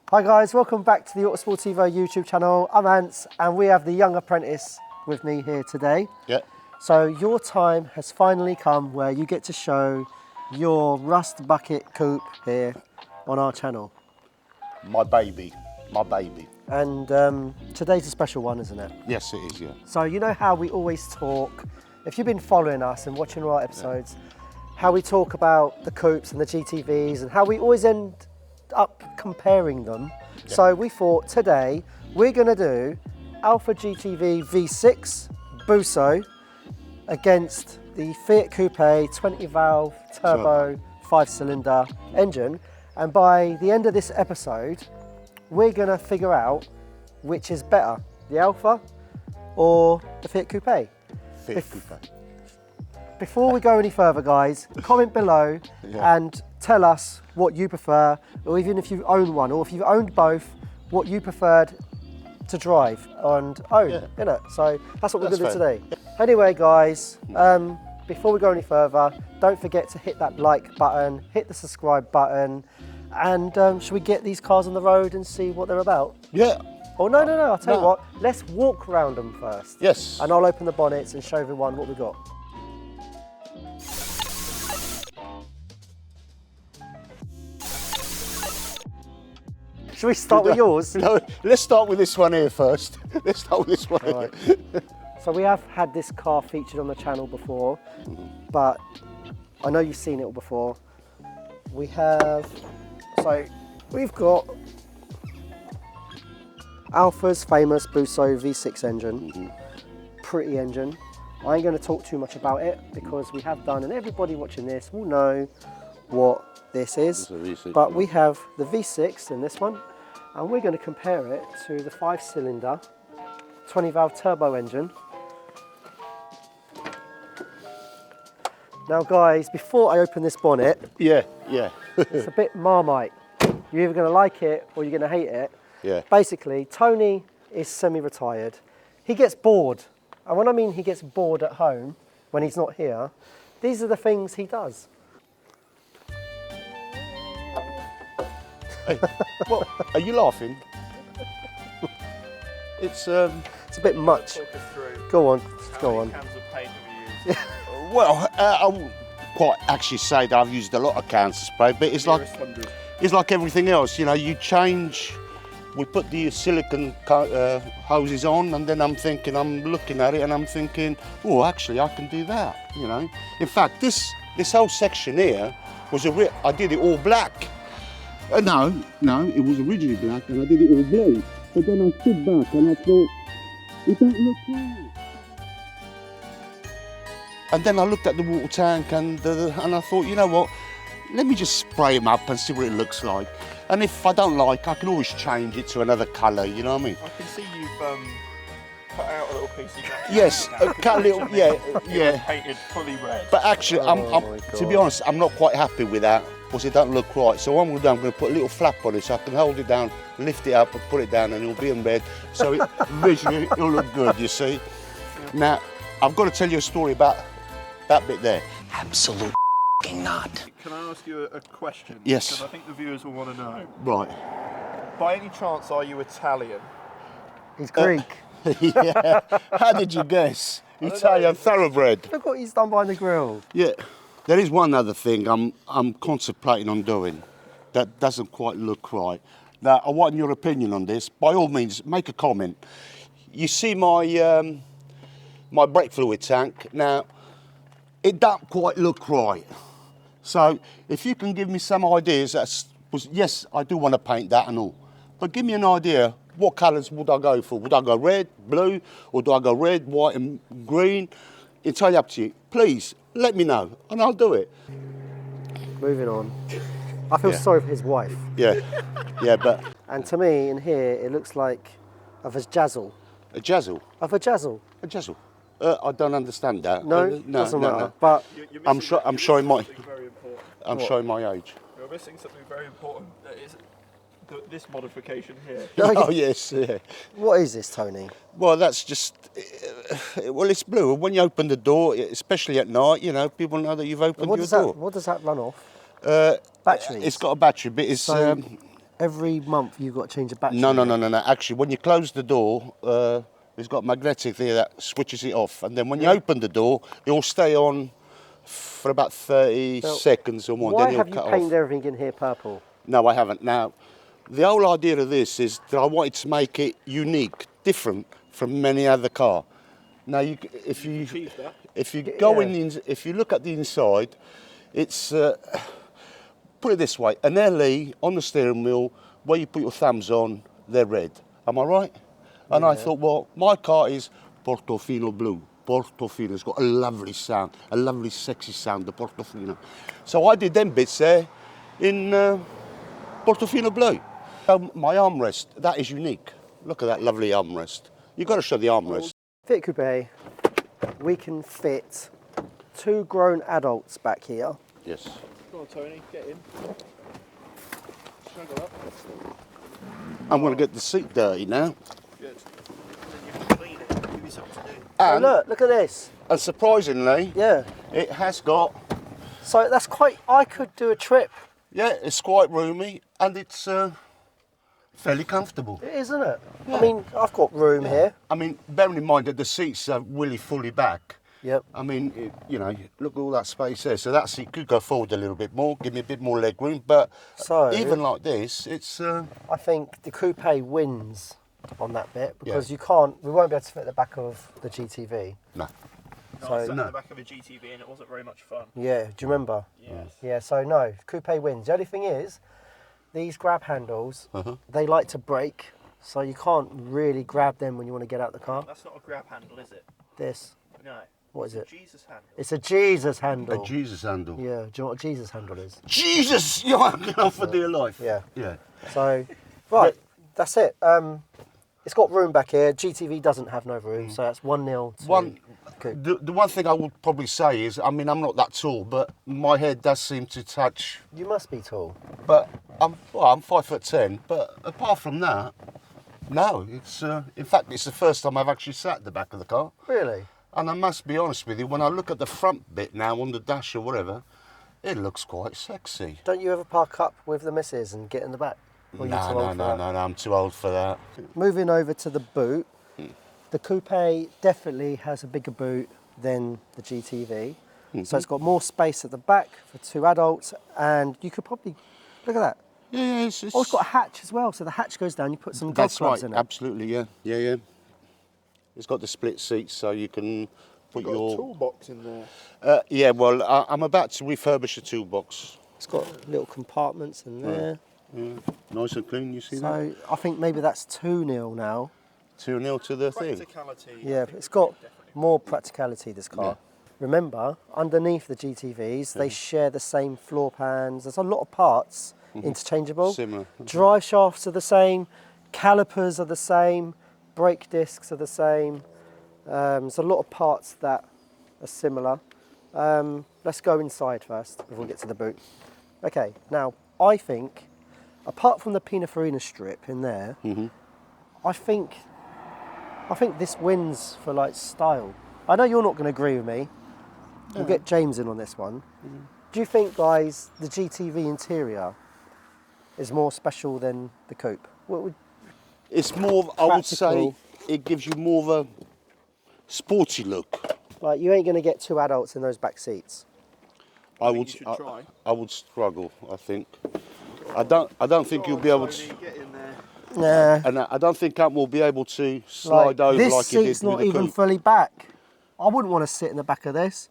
Hi guys, welcome back to the Autosportivo YouTube channel. I'm Ants and we have the young apprentice with me here today. Yeah. So your time has finally come where you get to show your rust bucket coupe here on our channel. My baby, my baby. And today's a special one, isn't it? Yes, it is, yeah. So you know how we always talk, if you've been following us and watching our episodes, how we talk about the coupes and the GTVs and how we always end up comparing them. Yeah. So we thought today we're going to do Alfa Gtv V6 Busso against the Fiat Coupe 20 valve turbo 5-cylinder engine, and by the end of this episode we're going to figure out which is better, the Alfa or the Fiat Coupe. Fiat Coupe. Before we go any further, guys, comment below and tell us what you prefer, or even if you own one, or if you've owned both, what you preferred to drive and own, innit? So that's what we're going to do today. Anyway, guys, before we go any further, don't forget to hit that like button, hit the subscribe button, and should we get these cars on the road and see what they're about? Yeah. Oh, no, I'll tell you what, let's walk around them first. Yes. And I'll open the bonnets and show everyone what we've got. Should we start with yours? No, let's start with this one here first. Let's start with this one here. So we have had this car featured on the channel before, but I know you've seen it all before. We've got Alfa's famous Busso V6 engine. Pretty engine. I ain't going to talk too much about it because we have done, and everybody watching this will know what this is. But we have the V6 in this one, and we're going to compare it to the 5-cylinder 20 valve turbo engine. Now guys, before I open this bonnet, it's a bit Marmite. You're either going to like it or you're going to hate it. Yeah. Basically, Tony is semi-retired. He gets bored, and when I mean he gets bored at home when he's not here, these are the things he does. Hey, what? Are you laughing? It's a bit much. Go on, go on. How many cans of paint have you used? Well, I won't quite actually say that I've used a lot of cans of spray, but it's like everything else. You know, you change. We put the silicone hoses on, and then I'm looking at it, and I'm thinking, oh, actually, I can do that. You know. In fact, this whole section here was I did it all black. No, it was originally black and I did it all blue. But then I stood back and I thought, it don't look right. And then I looked at the water tank and I thought, you know what, let me just spray them up and see what it looks like. And if I don't like, I can always change it to another colour, you know what I mean? I can see you've cut out a little piece of that. Yes, cut a little, yeah. Painted fully red. But actually, to be honest, I'm not quite happy with that, because it don't look right. So what I'm going to put a little flap on it so I can hold it down, lift it up and put it down, and it'll be in red. So visually it'll look good, you see. Now, I've got to tell you a story about that bit there. Absolutely not. Can I ask you a question? Yes. Because I think the viewers will want to know. Right. By any chance, are you Italian? He's Greek. Yeah. How did you guess? Italian thoroughbred. Look what he's done behind the grill. Yeah. There is one other thing I'm contemplating on doing that doesn't quite look right. Now, I want your opinion on this. By all means, make a comment. You see my my brake fluid tank. Now, it don't quite look right. So, if you can give me some ideas, yes, I do want to paint that and all. But give me an idea, what colours would I go for? Would I go red, blue, or do I go red, white and green? It's entirely up to you. Please, let me know, and I'll do it. Moving on. I feel sorry for his wife. Yeah, but... And to me, in here, it looks like a vajazzle. A jazzle? A vajazzle. A jazzle? I don't understand that. No, doesn't matter. But I'm showing my... Very important. I'm showing my age. You're missing something very important. That is this modification here. Oh, yes, yeah. What is this, Tony? Well, that's just... Well, it's blue. When you open the door, especially at night, you know, people know that you've opened your door. What does that run off? Battery. Batteries? It's got a battery, but it's... every month you've got to change the battery? No. Actually, when you close the door, it's got magnetic there that switches it off. And then when you open the door, it will stay on for about 30 seconds or more. Why Then it'll have you cut painted off. everything in here purple? No, I haven't. Now, the whole idea of this is that I wanted to make it unique, different from many other car. Now, if you go if you look at the inside, it's put it this way: an LE on the steering wheel, where you put your thumbs on, they're red. Am I right? And I thought, well, my car is Portofino blue. Portofino, it's got a lovely sound, a lovely sexy sound, the Portofino. So I did them bits there in Portofino blue. My armrest, that is unique. Look at that lovely armrest. You've got to show the armrest. Fiat Coupe, we can fit 2 grown adults back here. Yes. Come on, Tony, get in. Snuggle up. I'm going to get the seat dirty now. Good. Then you can clean it. Give you something to do. And, Look at this. and surprisingly, Yeah. it has got, So that's quite, I could do a trip, yeah, it's quite roomy and it's fairly comfortable. isn't it? I mean, I've got room here. I mean, bearing in mind that the seats are really fully back. Yep. I mean, you know, look at all that space there. So that seat could go forward a little bit more, give me a bit more leg room. But So- even like this, it's I think the Coupe wins on that bit because we won't be able to fit the back of the GTV. no. No, So- I sat in No. the back of a GTV and it wasn't very much fun. Yeah, do you remember? Yes. Yeah, so no, Coupe wins. The only thing is, these grab handles, they like to break, so you can't really grab them when you want to get out the car. That's not a grab handle, is it? This, No. what is it? It's a Jesus handle. It's a Jesus handle. A Jesus handle. Yeah, do you know what a Jesus handle is? Jesus, you're hanging on for dear life. Yeah. Yeah. So, right, that's it. It's got room back here. GTV doesn't have no room, so that's 1-0 to Coupe. The one thing I would probably say is, I mean, I'm not that tall, but my head does seem to touch. You must be tall. But I'm 5'10", but apart from that, no. It's in fact, it's the first time I've actually sat at the back of the car. Really? And I must be honest with you, when I look at the front bit now on the dash or whatever, it looks quite sexy. Don't you ever park up with the missus and get in the back? Or are you too old for that? No, I'm too old for that. Moving over to the boot, the Coupe definitely has a bigger boot than the GTV. So it's got more space at the back for 2 adults, and you could probably, look at that. Yeah, Oh, it's got a hatch as well, so the hatch goes down, you put some golf That's clubs right, in it. absolutely, yeah. It's got the split seats, so you can put Got your... a toolbox in there. yeah, well, I'm about to refurbish the toolbox. It's got little compartments in there. Yeah, nice and clean, you see that? So I think maybe that's 2-0 now. 2-0 to the thing. Practicality. Yeah, but it's got more practicality, this car. Yeah. Remember, underneath the GTVs, they share the same floor pans. There's a lot of parts interchangeable. Similar. Drive shafts are the same, calipers are the same, brake discs are the same. There's a lot of parts that are similar. Let's go inside first before we get to the boot. Okay, now I think, apart from the Pininfarina strip in there, I think this wins for like style. I know you're not going to agree with me. We'll get James in on this one. Do you think, guys, the GTV interior is more special than the coupe? What would, It's more, I would say, Practical. it gives you more of a sporty look. like, you ain't going to get 2 adults in those back seats. I think would, you should try. I would struggle, I think. I don't think you'll be able to, Tony, get in there. Nah. and I don't think Ant will be able to slide over this like he did seat's with not the even coupe. fully back. I wouldn't want to sit in the back of this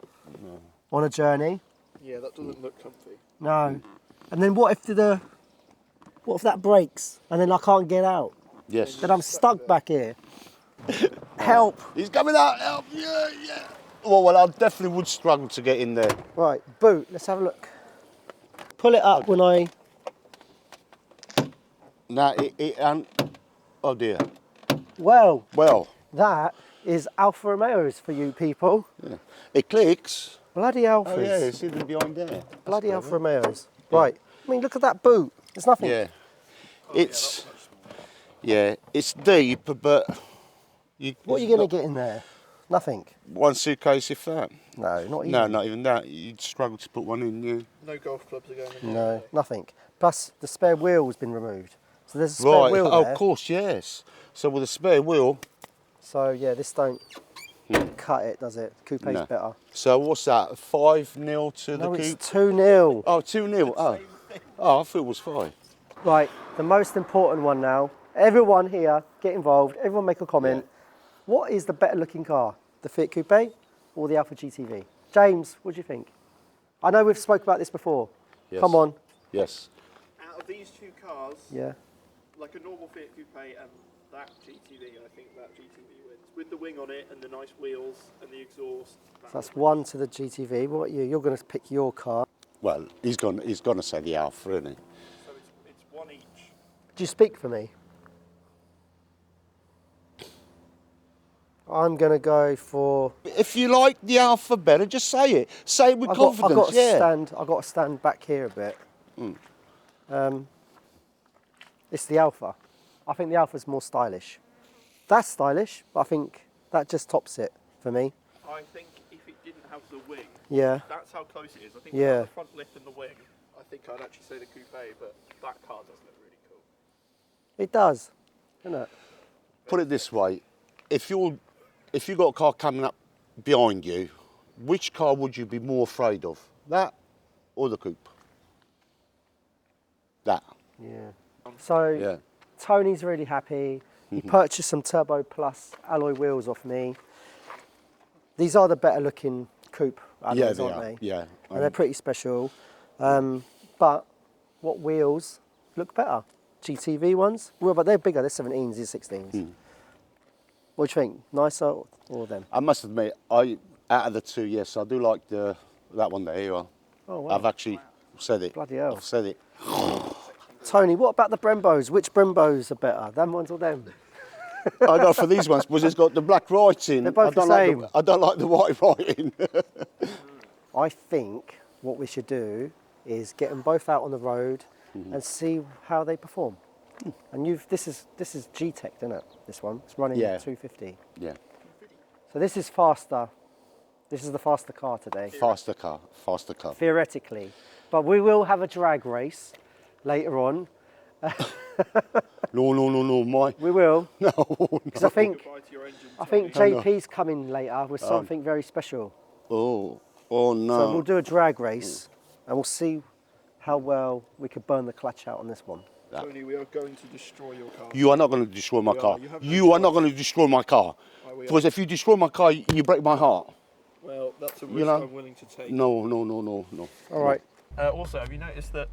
on a journey. Yeah, that doesn't look comfy. No. And then what if that breaks and then I can't get out? Yes. Then I'm stuck back here. Help. He's coming out, help, yeah. Well, I definitely would struggle to get in there. Right, boot, let's have a look. Pull it up when I... Now, oh dear. Well, Well, that is Alfa Romeos for you people. yeah. It clicks. Bloody Alfas. Oh yeah, it's hidden behind there. Bloody Alfa Romeos. Right, I mean, look at that boot. There's nothing. Yeah. It's deep, but What are you going to get in there? Nothing. One suitcase, if that. No, not even. No, not even that. You'd struggle to put one in, yeah. No golf clubs are going in. No, nothing. Plus, the spare wheel's been removed. So there's a spare Right, wheel oh, there. of course, yes. So with a spare wheel. So yeah, this don't cut it, does it? Coupe's No. better. So what's that? 5-0 to No, the it's coupe? 2-0. Oh, 2-0. Oh. Oh, I thought it was 5. Right, the most important one now. Everyone here, get involved. Everyone make a comment. Yeah. What is the better looking car? The Fiat Coupe or the Alfa Gtv? James, what do you think? I know we've spoke about this before. Yes. Come on. Yes. Out of these two cars, Yeah. like a normal Fiat Coupe and that GTV, I think that GTV wins. With the wing on it and the nice wheels and the exhaust. So that's 1 to the GTV. What are you? You're going to pick your car. Well, he's gonna say the Alfa, isn't he? So it's one each. Do you speak for me? I'm going to go for... If you like the Alfa better, just say it. Say it with confidence. I've got to stand back here a bit. It's the Alfa. I think the Alfa's more stylish. That's stylish, but I think that just tops it for me. I think if it didn't have the wing, Yeah. that's how close it is. I think Yeah. without the front lift and the wing, I think I'd actually say the coupe, but that car does look really cool. It does, doesn't it? Put it this way: if you got a car coming up behind you, which car would you be more afraid of? That or the coupe? That. Yeah. So Yeah. Tony's really happy. He purchased some Turbo Plus alloy wheels off me. These are the better looking coupe alloys, aren't they? Yeah. And they're pretty special. But what wheels look better? GTV ones? Well, but they're bigger. They're 17s, these 16s. What do you think? Nicer or them? I must admit, out of the two, yes, I do like that one there. Oh, wow. I've actually said it. Bloody hell. I've said it. Tony, what about the Brembos? Which Brembos are better? Them ones or them? I go for these ones because it's got the black writing. They're both the same. I don't like the white writing. I think what we should do is get them both out on the road and see how they perform. And this is G-Tech, isn't it? This one, it's running 250. Yeah. So this is faster. This is the faster car today, Faster car. theoretically. But we will have a drag race later on. No, We will, no. because I think Goodbye to your engine. JP's coming later with something very special. Oh So no. we'll do a drag race, and we'll see how well we could burn the clutch out on this one. Tony, we are going to destroy your car. You are not going to destroy my We car. are. You have no You are not choice. going to destroy my car. we are. Because if you destroy my car, you break my heart. Well, that's a risk You know? I'm willing to take. No. All right. Also, have you noticed that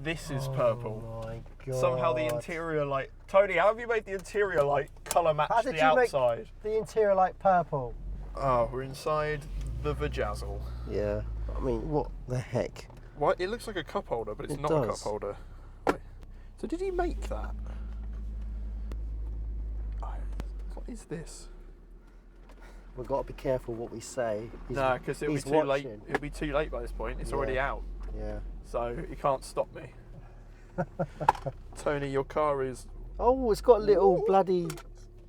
this is purple? Oh my God. Somehow the interior light... Tony, how have you made the interior light colour match How did the you make outside? the interior light purple? Oh, we're inside the Vajazzle. Yeah. I mean, what the heck? What? It looks like a cup holder, but it's It not a cup does. holder. Wait, so did he make that? What is this? We've got to be careful what we say. No, because it'll be he's too late. watching. It'll be too late by this point. It's Yeah. already out, Yeah. so he can't stop me. Tony, your car is. Oh, it's got a little bloody.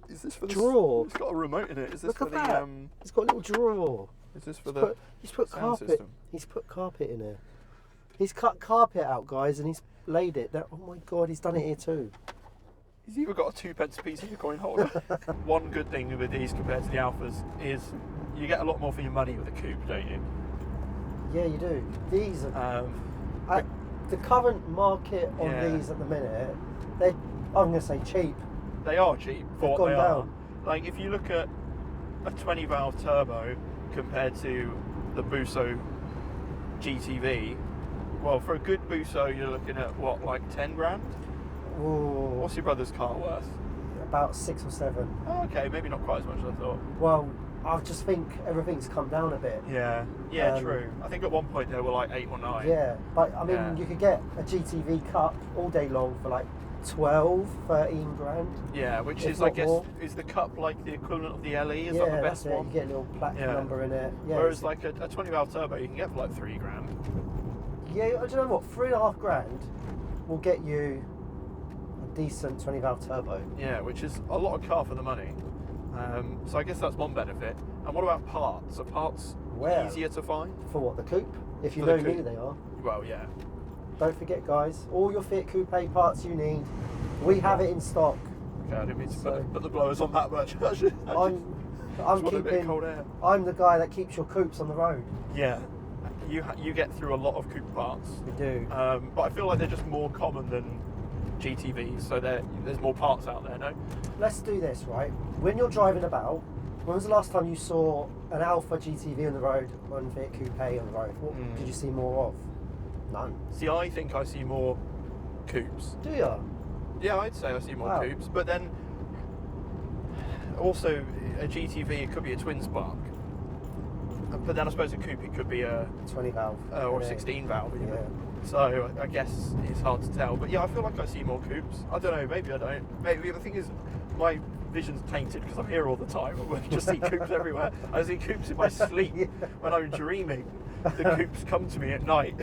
Is this for the Drawer. It's got a remote in it. Is this Look for at the that. It's got a little drawer. Is this for the? He's put sound carpet. system? He's put carpet in here. He's cut carpet out, guys, and he's laid it. Oh my God, he's done it here too. He's even got a 2p piece of a coin holder. One good thing with these compared to the Alphas is you get a lot more for your money with a coupe, don't you? Yeah, you do. These are But the current market on Yeah. these at the minute. They're, I'm going to say cheap. they are cheap for what gone they are. down. Like if you look at a 20 valve turbo compared to the Busso GTV, well, for a good Busso you're looking at what, like 10 grand? Ooh, What's your brother's car worth? about 6 or 7. Oh, okay, maybe not quite as much as I thought. Well, I just think everything's come down a bit. Yeah, true. I think at one point they were like 8 or 9. Yeah, but I mean, Yeah. you could get a GTV Cup all day long for like 12, 13 grand. Yeah, which If is, I not guess, more. is the Cup like the equivalent of the LE? Is Yeah, that the that's best it. one? You get a little plaque Yeah. number in it. Yeah, Whereas like a 20 valve turbo you can get for like 3 grand. yeah, do you know what? 3.5 grand will get you a decent 20 valve turbo. Yeah, which is a lot of car for the money. So I guess that's one benefit. And what about parts? Are parts Where? easier to find? For what, the coupe? If you For the know me, coupe. they are. Well, yeah. Don't forget, guys, all your Fiat Coupe parts you need, we have it in stock. Okay, I didn't mean to So- put the blowers on that much. I'm Just want a bit of keeping. cold air. I'm the guy that keeps your coupes on the road. Yeah. You get through a lot of coupe parts. We do. But I feel like they're just more common than GTVs, so there's more parts out there, no? Let's do this, right? When you're driving about, when was the last time you saw an Alfa GTV on the road, one Fiat Coupe on the road? What did you see more of? None. See, I think I see more coupes. Do you? Yeah, I'd say I see more Wow. coupes, but then also a GTV, it could be a twin spark. But then I suppose a coupe, it could be a 20 valve. or a Yeah. 16 valve even. Yeah. So I guess it's hard to tell. But yeah, I feel like I see more coupes. I don't know, maybe I don't. Maybe the thing is, my vision's tainted because I'm here all the time. I just see coupes everywhere. I see coupes in my sleep Yeah. when I'm dreaming. The coupes come to me at night.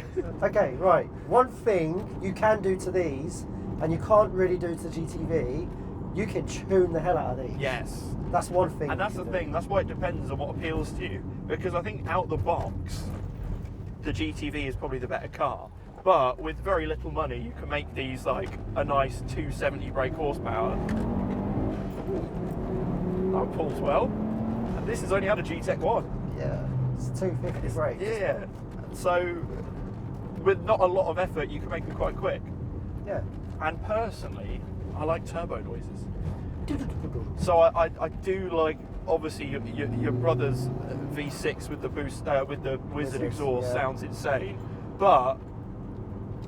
Okay, right. One thing you can do to these, and you can't really do to GTV, you can tune the hell out of these. Yes. That's one thing. And that's you the can do. thing, that's why it depends on what appeals to you. Because I think out the box, the GTV is probably the better car. But with very little money, you can make these like a nice 270 brake horsepower. That pulls well. And this has only had a GTEC 1. Yeah. It's 250 brakes. Yeah. So with not a lot of effort, you can make them quite quick. Yeah. And personally, I like turbo noises. So I do like, obviously your brother's V6 with the boost with the Wizard V6, exhaust yeah. sounds insane, but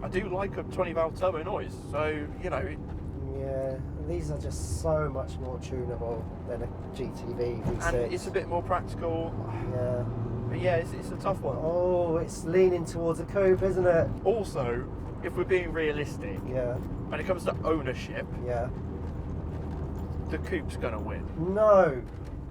I do like a 20 valve turbo noise. So you know, Yeah. These are just so much more tunable than a GTV V6. and it's a bit more practical. Yeah. But yeah, it's a tough one. Oh, it's leaning towards a coupe, isn't it? Also, if we're being realistic, Yeah. when it comes to ownership, Yeah. the coupe's gonna win. No.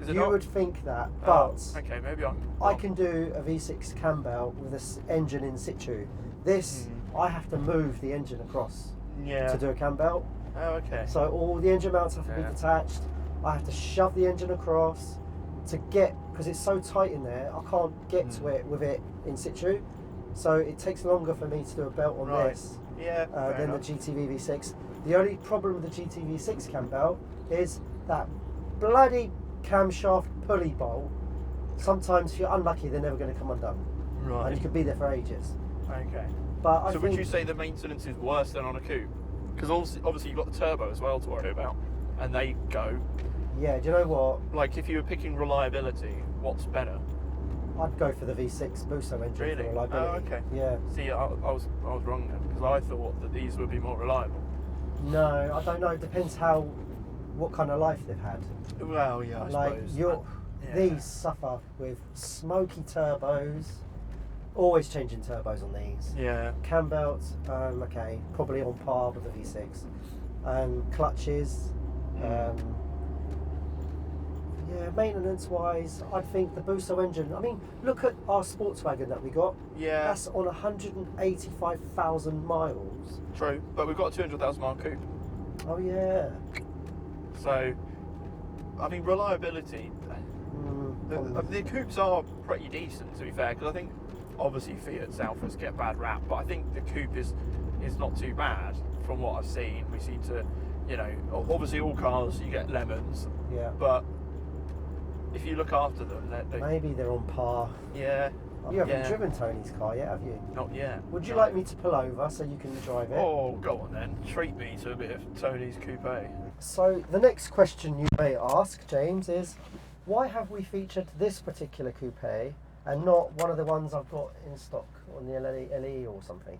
Is it You not? would think that, Oh, but okay, maybe I'm. I can do a V6 cam belt with this engine in situ. This, I have to move the engine across Yeah. to do a cam belt. Oh, okay. So all the engine mounts have to be Yeah. detached. I have to shove the engine across to get, because it's so tight in there, I can't get to it with it in situ. So it takes longer for me to do a belt on Right. this Yeah. fair than the enough. GTV V6. The only problem with the GTV 6 cam belt is that bloody camshaft pulley bolt. Sometimes if you're unlucky, they're never going to come undone. Right. And you could be there for ages. Okay. But I So think, would you say the maintenance is worse than on a coupe? Because obviously you've got the turbo as well to worry about, and they go. yeah, do you know what? Like if you were picking reliability, what's better? I'd go for the V6 Buso engine Really? for reliability. Oh, okay. Yeah. See, I was wrong then because I thought that these would be more reliable. No, I don't know. It depends what kind of life they've had. Well, yeah, I Like suppose. Yeah. these suffer with smoky turbos. Always changing turbos on these. Yeah. Cam belts, okay, probably on par with the V6. Clutches. Yeah, maintenance-wise, I think the Buso engine. I mean, look at our Sportswagen that we got. Yeah. That's on 185,000 miles. True, but we've got a 200,000 mile coupe, Oh yeah. so I mean reliability. The coupes are pretty decent, to be fair, because I think obviously Fiat's Alphas get a bad rap, but I think the coupe is not too bad from what I've seen. We seem to, you know, obviously all cars you get lemons, Yeah. but if you look after them, they Maybe they're on par. yeah. You haven't yeah. driven Tony's car yet, have you? Not yet. Would you no. like me to pull over so you can drive it? Oh, go on then. Treat me to a bit of Tony's coupe. So the next question you may ask, James, is why have we featured this particular coupe and not one of the ones I've got in stock on the LE or something?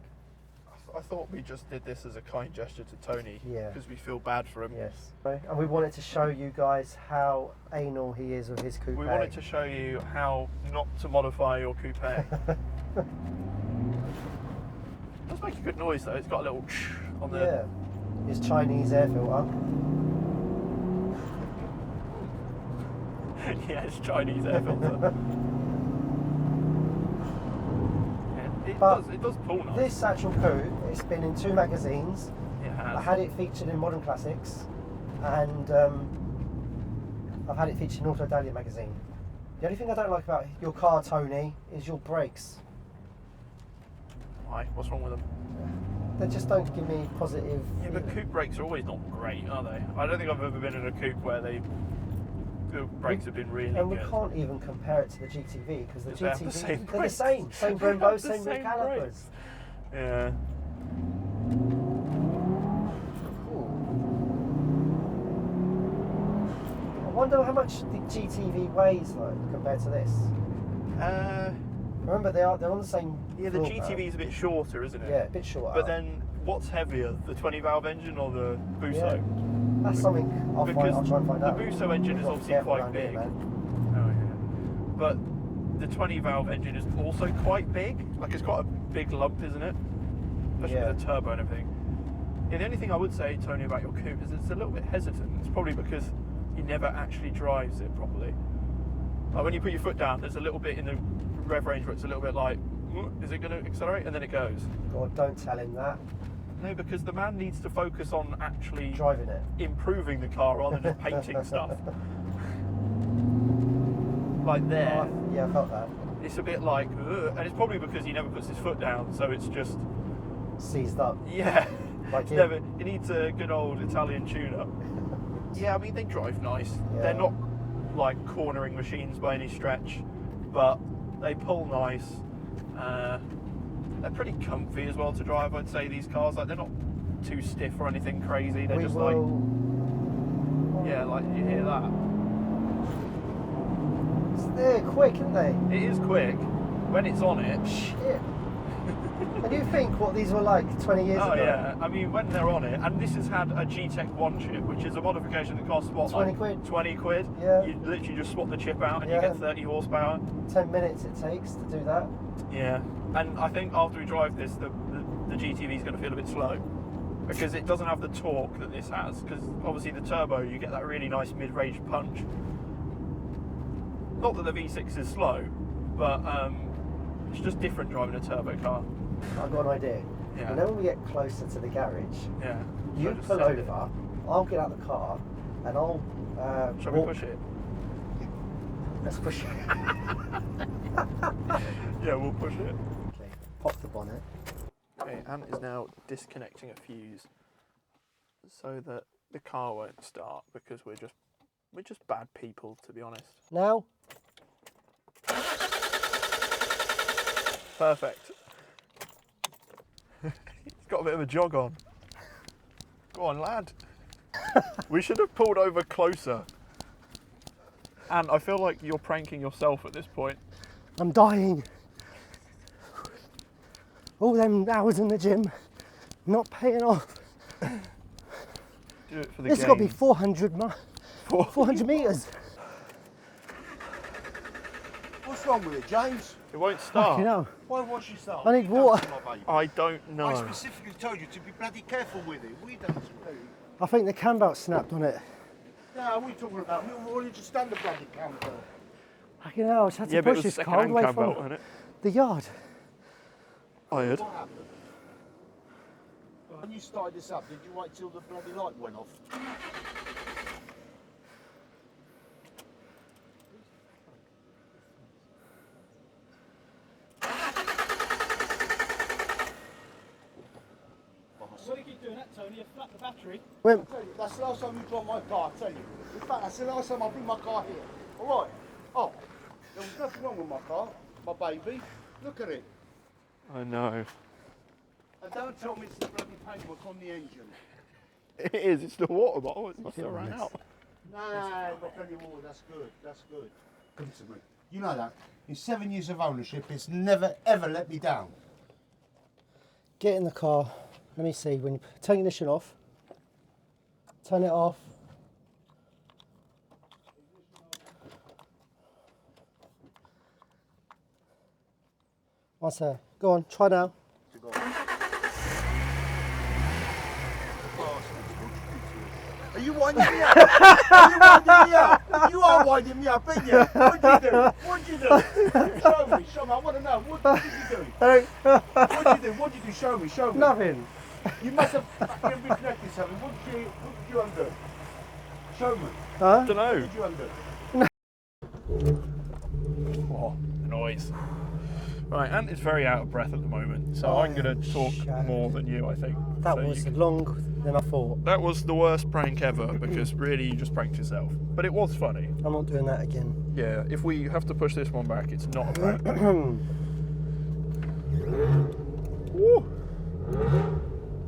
I thought we just did this as a kind gesture to Tony. Yeah. Because we feel bad for him. Yes. And we wanted to show you guys how anal he is with his coupe. We wanted to show you how not to modify your coupe. It does make a good noise though. It's got a little on the. Yeah. His Chinese air filter. Yeah, it's Chinese air filter. Yeah, it does pull nice. This actual coupe, it's been in 2 magazines. It has. I had it featured in Modern Classics, and I've had it featured in Auto Dahlia magazine. The only thing I don't like about your car, Tony, is your brakes. Why? What's wrong with them? They just don't give me positive. Yeah, but coupe brakes are always not great, are they? I don't think I've ever been in a coupe where the brakes have been really And we good. can't even compare it to the GTV because the They have the GTV, same they're the brakes. same. Same They have Brembo, the same same calipers. brakes. Yeah. I wonder how much the GTV weighs though compared to this. Remember they're on the same. Yeah, the floor GTV is a bit shorter, isn't it? Yeah, a bit shorter. But then, what's heavier, the 20-valve engine or the Busso? That's something I'll try and find out. The Busso engine is You've got to be obviously careful quite around here, big. man. Oh yeah. But the 20-valve engine is also quite big. Like it's quite a big lump, isn't it? Especially Yeah. with the turbo and everything. Yeah, the only thing I would say, Tony, about your coupe is it's a little bit hesitant. It's probably because he never actually drives it properly. Like when you put your foot down, there's a little bit in the rev range where it's a little bit like, is it going to accelerate? And then it goes. God, don't tell him that. No, because the man needs to focus on actually Driving it. improving the car rather than just painting stuff. Like there, Yeah, I felt that. it's a bit like, ugh, and it's probably because he never puts his foot down, so it's just, Seized up. yeah. Like It's him. never, it needs a good old Italian tune-up. Yeah, I mean, they drive nice. Yeah. They're not like cornering machines by any stretch, but they pull nice. They're pretty comfy as well to drive, I'd say, these cars. Like, they're not too stiff or anything crazy. They're We just will. like, yeah, like, you hear that? They're quick, aren't they? It is quick when it's on it. Shit. And you think what these were like 20 years Oh ago? yeah, I mean when they're on it, and this has had a G-Tech 1 chip, which is a modification that costs what? 20 like quid. 20 quid? Yeah. You literally just swap the chip out and Yeah. you get 30 horsepower. 10 minutes it takes to do that. Yeah, and I think after we drive this, the GTV is going to feel a bit slow because it doesn't have the torque that this has. Because obviously the turbo, you get that really nice mid-range punch. Not that the V6 is slow, but it's just different driving a turbo car. I've got an idea. Yeah. You know when we get closer to the garage, Yeah. you So just pull send it. over, I'll get out the car, and I'll Shall we walk. push it? Let's push it. Yeah, we'll push it. Okay, pop the bonnet. Okay, Ant is now disconnecting a fuse so that the car won't start because we're just bad people, to be honest. Now, Perfect. He's got a bit of a jog on. Go on, lad. We should have pulled over closer. And I feel like you're pranking yourself at this point. I'm dying. All them hours in the gym, not paying off. Do it for the This has game. got to be 400 metres. What's wrong with it, James? It won't start. You know, Why won't you start? I need What water. have you done to my baby? I don't know. I specifically told you to be bloody careful with it. What have you done to me? I think the cam belt snapped on it. No, what are you talking about? Why did you stand the bloody camper? Fucking hell, I just had to Yeah, but it push was this car all the second-hand way cam from belt, wasn't it? the yard. Tired. What happened? When you started this up, did you wait till the bloody light went off? What do you keep doing that, Tony? You flat the battery. Went, I tell you, that's the last time you drive my car, I tell you. In fact, that's the last time I bring my car here. All right. Oh, there was nothing wrong with my car, my baby. Look at it. I know. And don't tell me it's the bloody paintwork on the engine. It is. It's the water bottle. It must have ran out. No, not anymore. That's good. That's good. Good to me. You know that. In 7 years of ownership, it's never ever let me down. get in the car. Let me see. When you turn the ignition off, turn it off. What's that? Go on, try now. Are you winding me up? Are you winding me up? You are winding me up, ain't you? What'd you do? What'd you do? Show me. I want to know. What did you do? What'd you do? What'd you do? Show me. Nothing. You must have fucking reconnected something. What did you undo? Show me. Huh? I don't know. Did you under? Oh, the noise. Right, Ant is very out of breath at the moment, so I'm going to talk shattered. more than you, I think. That So was you- longer than I thought. That was the worst prank ever, because really you just pranked yourself. But it was funny. I'm not doing that again. Yeah, if we have to push this one back, it's not a prank. Woo.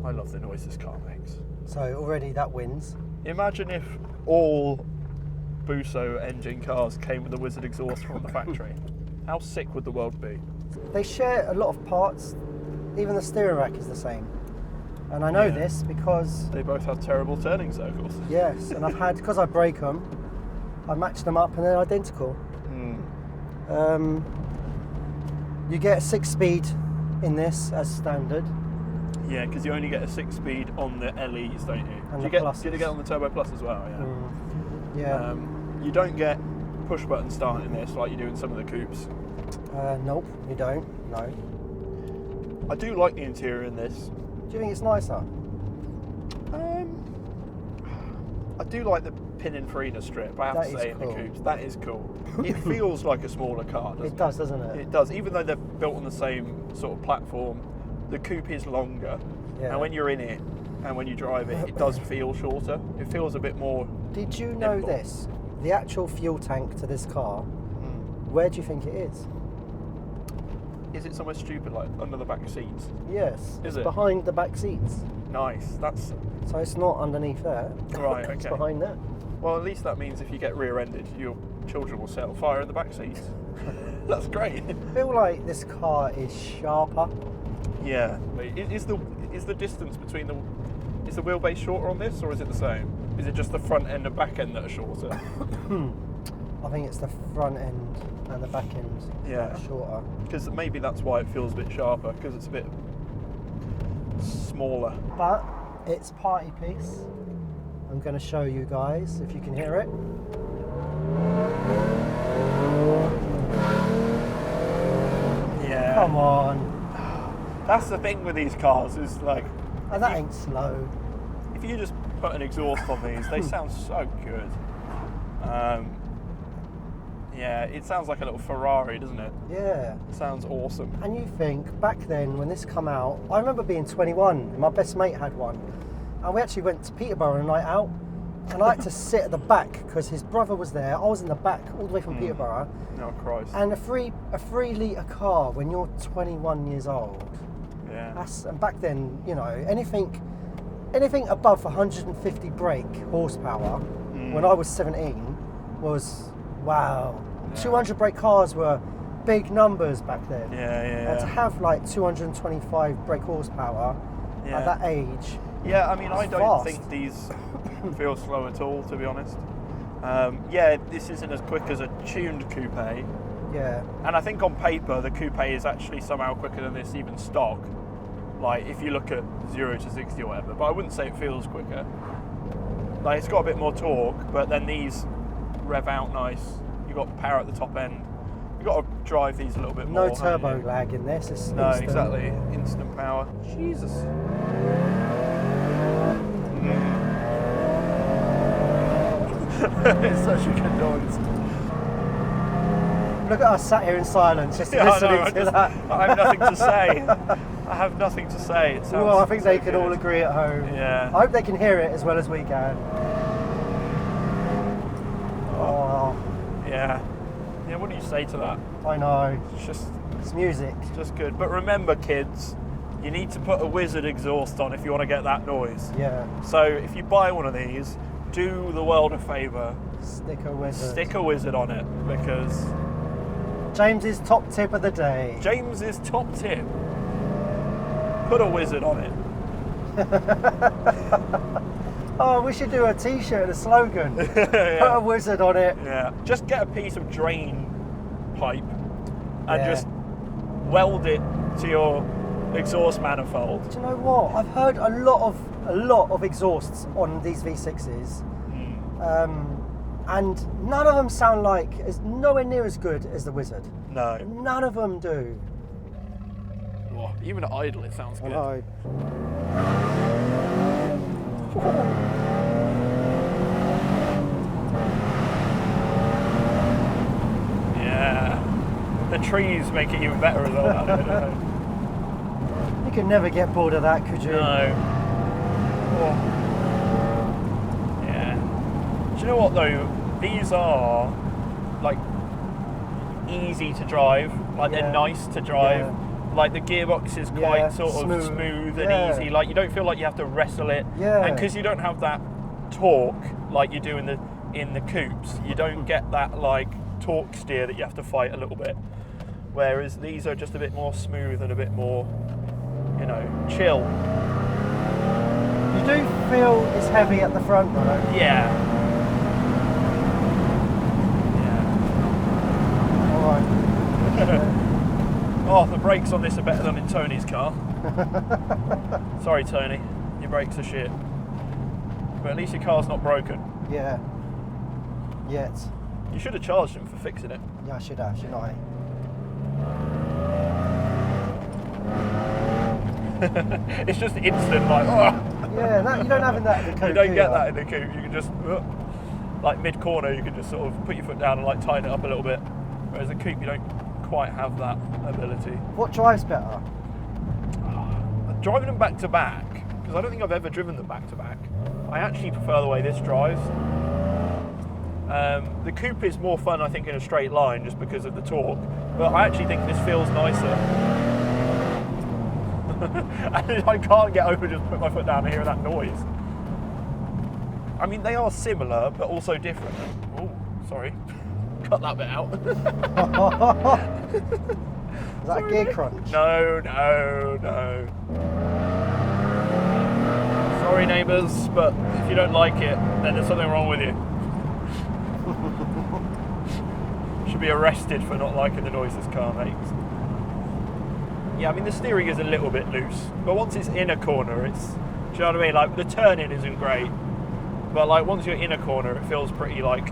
I love the noise this car makes. So already that wins. Imagine if all Busso engine cars came with a Wizard exhaust from the factory. How sick would the world be? They share a lot of parts. Even the steering rack is the same. And I know Yeah. this because, They both have terrible turning circles. yes, and I've had, because I break them, I match them up and they're identical. Mm. You get a 6-speed in this as standard. Yeah, because you only get a 6-speed on the LEs, don't you? And Do the you pluses. get on the Turbo Plus as well? Yeah. Yeah. You don't get push button start in this like you do in some of the coupes. Nope, you don't. No. I do like the interior in this. Do you think it's nicer? I do like the Pininfarina strip, I have That to is say, in the cool. coupes. That is cool. It feels like a smaller car, doesn't it? It does, doesn't it? It does, even though they're built on the same sort of platform. The coupe is longer, Yeah. and when you're in it and when you drive it, it does feel shorter. It feels a bit more. Did you know nimble. this? The actual fuel tank to this car, where do you think it is? Is it somewhere stupid like under the back seats? Yes. Is it's it? behind the back seats. Nice. That's So it's not underneath there. right. It's Okay. behind that. Well, at least that means if you get rear-ended, your children will set on fire in the back seats. That's great. I feel like this car is sharper. Yeah. Is the distance between is the wheelbase shorter on this, or is it the same? Is it just the front end and back end that are shorter? I think it's the front end and the back end Yeah. that are shorter. Because maybe that's why it feels a bit sharper, because it's a bit smaller. But it's party piece. I'm going to show you guys if you can hear it. Yeah. Come on. That's the thing with these cars is like, And that ain't slow. if you just put an exhaust on these, they sound so good. Yeah, it sounds like a little Ferrari, doesn't it? Yeah. It sounds awesome. And you think, back then when this come out, I remember being 21 and my best mate had one. And we actually went to Peterborough on a night out. And I had to sit at the back because his brother was there. I was in the back all the way from Peterborough. Oh, Christ. And a 3 litre car when you're 21 years old. Yeah. And back then, you know, anything above 150 brake horsepower when I was 17 was wow. 200 brake cars were big numbers back then. And to have like 225 brake horsepower at that age. Yeah, I mean, I It's don't fast. think these feel slow at all, to be honest. Yeah, this isn't as quick as a tuned coupe. Yeah. And I think on paper, the coupe is actually somehow quicker than this even stock. Like, if you look at 0 to 60 or whatever. But I wouldn't say it feels quicker. Like, it's got a bit more torque, but then these rev out nice. You've got power at the top end. You've got to drive these a little bit more. No turbo lag in this. It's No, instant. exactly. Instant power. Jesus. It's such a good noise. Look at us sat here in silence just Yeah, I listening know, to that. I have nothing to say. I have nothing to say. It sounds Well, I think so they can good. all agree at home. Yeah. I hope they can hear it as well as we can. Oh, Yeah. Yeah, what do you say to that? I know. It's It's music. just good. But remember, kids, you need to put a Wizard exhaust on if you want to get that noise. Yeah. So if you buy one of these, do the world a favour. Stick a wizard. Stick a Wizard on it, because James's top tip of the day. James's top tip, put a Wizard on it. Oh, we should do a t-shirt and a slogan. Put a wizard on it. Yeah, just get a piece of drain pipe and Yeah. just weld it to your exhaust manifold. Do you know what? I've heard a lot of exhausts on these V6s, and none of them sound like as nowhere near as good as the Wizard. No, None of them do. oh, even at idle it sounds good. I know. trees make it even better as well. I don't know. You could never get bored of that, could you? No. Oh. Yeah. Do you know what though? These are like easy to drive. Like they're nice to drive. Yeah. Like the gearbox is quite sort of smooth and easy. Like you don't feel like you have to wrestle it. Yeah. And because you don't have that torque like you do in the coupes, you don't get that like torque steer that you have to fight a little bit. Whereas these are just a bit more smooth and a bit more, you know, chill. You do feel it's heavy at the front though. Yeah. Alright. Oh, the brakes on this are better than in Tony's car. Sorry, Tony, your brakes are shit. But at least your car's not broken. Yeah. Yet. You should have charged him for fixing it. Yeah, I should have, shouldn't I? It's just instant, like, oh. Yeah, no, you don't have that in the coupe. You don't get that in the coupe. You can just, like mid-corner, you can just sort of put your foot down and like tighten it up a little bit. Whereas the coupe, you don't quite have that ability. What drives better? Driving them back to back, because I don't think I've ever driven them back to back. I actually prefer the way this drives. The coupe is more fun, I think, in a straight line just because of the torque. But I actually think this feels nicer. And I can't get over just put my foot down and hear that noise. I mean, they are similar, but also different. Oh, sorry. Cut that bit out. Is that a gear crunch? No. Sorry, neighbours, but if you don't like it, then there's something wrong with you. Should be arrested for not liking the noise this car makes. Yeah, I mean the steering is a little bit loose, but once it's in a corner, it's, do you know what I mean? Like the turning isn't great, but like once you're in a corner, it feels pretty like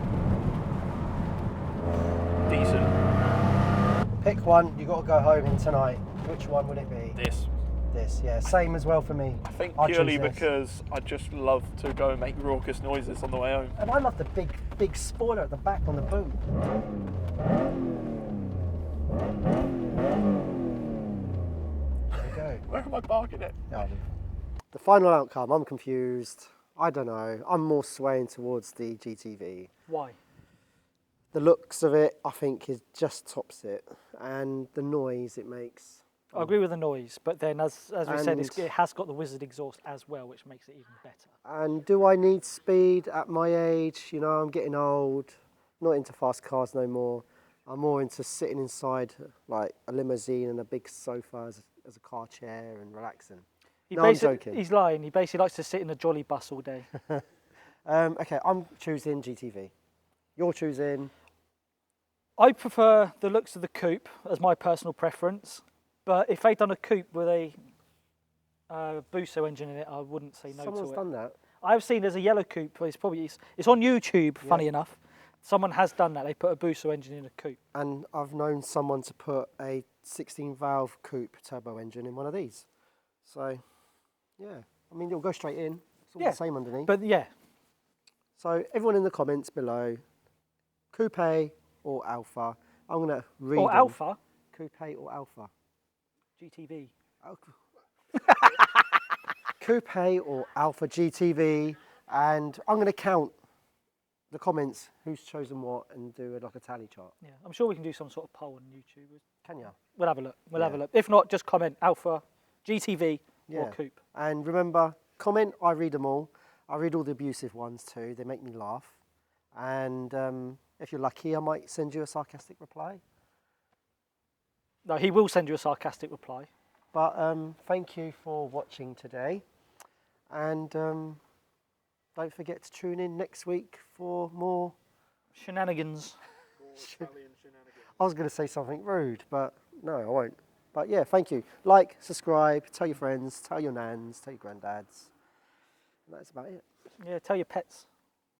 decent. Pick one, you got to go home in tonight. Which one would it be? This. This, yeah, same as well for me. I think I'll purely choose this. because I just love to go and make raucous noises on the way home. And I love the big spoiler at the back on the boot. There you go. Where am I parking it? Yeah, the final outcome, I'm confused. I don't know. I'm more swaying towards the GTV. Why? The looks of it, I think, is just tops it, and the noise it makes. I agree with the noise, but then as we said, And- it has got the wizard exhaust as well, which makes it even better. And do I need speed at my age? You know, I'm getting old, not into fast cars no more. I'm more into sitting inside like a limousine and a big sofa as a car chair and relaxing. No, I'm joking. He's lying. He basically likes to sit in a jolly bus all day. Okay, I'm choosing GTV. You're choosing... I prefer the looks of the coupe as my personal preference, but if they'd done a coupe with a Busso engine in it, I wouldn't say no to it. Someone's done that. I've seen there's a yellow coupe. It's on YouTube. Funny enough, someone has done that. They put a Busso engine in a coupe. And I've known someone to put a 16-valve coupe turbo engine in one of these. So, yeah. I mean, it'll go straight in. It's all the same underneath. But yeah, So, everyone in the comments below, coupe or Alfa. I'm going to read or them. Alfa Coupe or Alfa? GTV. Coupe or Alfa GTV. And I'm going to count the comments, who's chosen what, and do like a tally chart. Yeah, I'm sure we can do some sort of poll on YouTube. Can you? We'll have a look. We'll have a look. If not, just comment Alfa, GTV, or coupe. And remember, comment, I read them all. I read all the abusive ones too. They make me laugh. And if you're lucky, I might send you a sarcastic reply. No, he will send you a sarcastic reply. But thank you for watching today. And don't forget to tune in next week for more Shenanigans. I was going to say something rude, but no, I won't. But yeah, thank you. Like, subscribe, tell your friends, tell your nans, tell your granddads. And that's about it. Yeah, tell your pets.